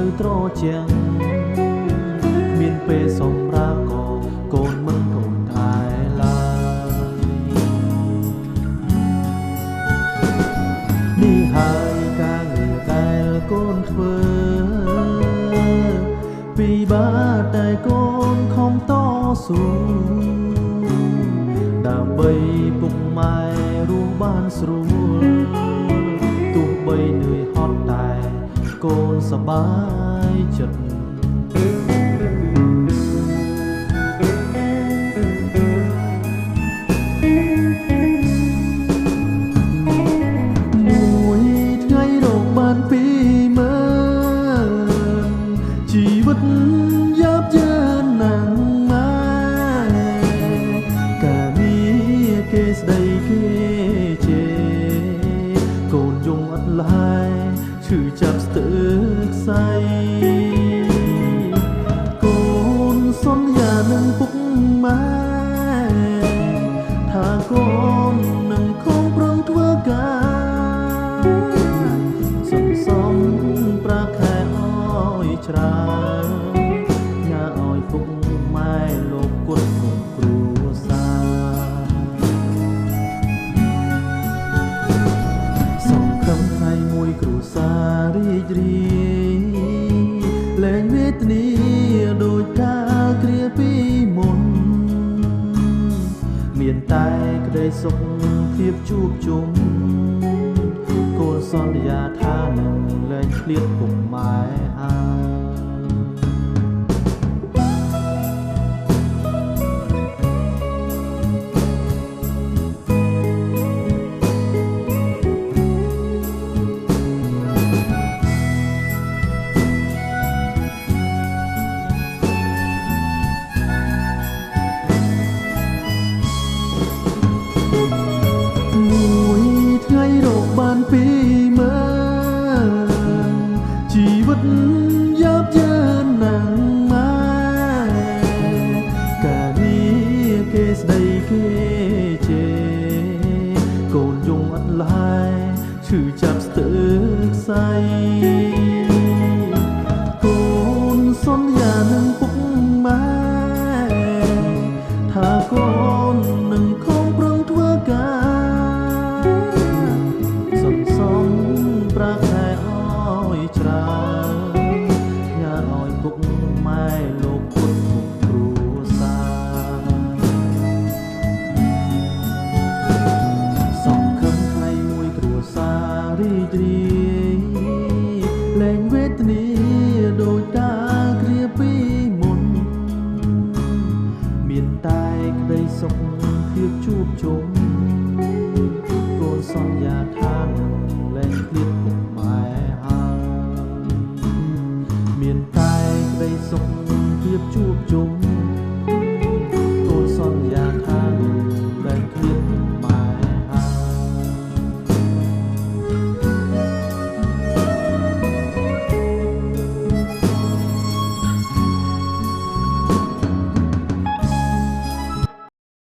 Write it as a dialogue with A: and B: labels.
A: នៅត្រជាំងមានពេលសម្រាប់កូនមិនរួចតែឡើយនេះហើយការងារដែលកូនធ្វើពីបាតែកូនខំតស៊ូដើម្បីពុកម៉ែរស់បានស្រួលទោះបីเหนื่อยហត់តែកូនសប្បាយចិត្តមួយថ្ងៃរកបាន20000ជីវិតយ៉ាប់យ៉ឺនណាស់ម៉ែកាមានគេស្ដីគេជេរកូនយំអត់ឡើយឈឺចាប់ស្ទើរខ្សែកូនសន្យានឹងពុកម៉ែថាកូននឹងខំប្រឹងធ្វើការសន្សំប្រាក់ខែអោយច្រើនញ៉ាឲ្យពុកម៉ែលោកគុណគ្រប់គ្រួសារសង្ឃឹមថ្ងៃមួយគ្រួសាររីករាយលែងវេទនាដោយការគ្រាពីមុនមានតែក្តីសុខភាពជួបជុំកូនសន្យាថានឹងលែងឃ្លាតពុកម៉ែហើយបាន20000ជីវិតយ៉ាប់យ៉ឺនណាស់ម៉ែកាមានគេស្ដីគេជេរកូនយំអត់ឡើយឈឺចាប់ស្ទើរខ្សែកូនសន្យានឹងពុកម៉ែថាកូននឹងខំប្រឹងធ្វើការប្រាក់ខែអោយច្រើនញ៉ាឲ្យពុកម៉ែលោកគុណគ្រប់គ្រួសារសង្ឃឹមថ្ងៃមួយគ្រួសាររីករាយលែងវេទនាដោយការគ្រាពីមុនមានតែក្តីសុខភាពជួបជុំកូនសន្យាថានឹងលែងឃ្លាតពុកម៉ែហើយមានតែក្តីសុខភាពជួបជុំ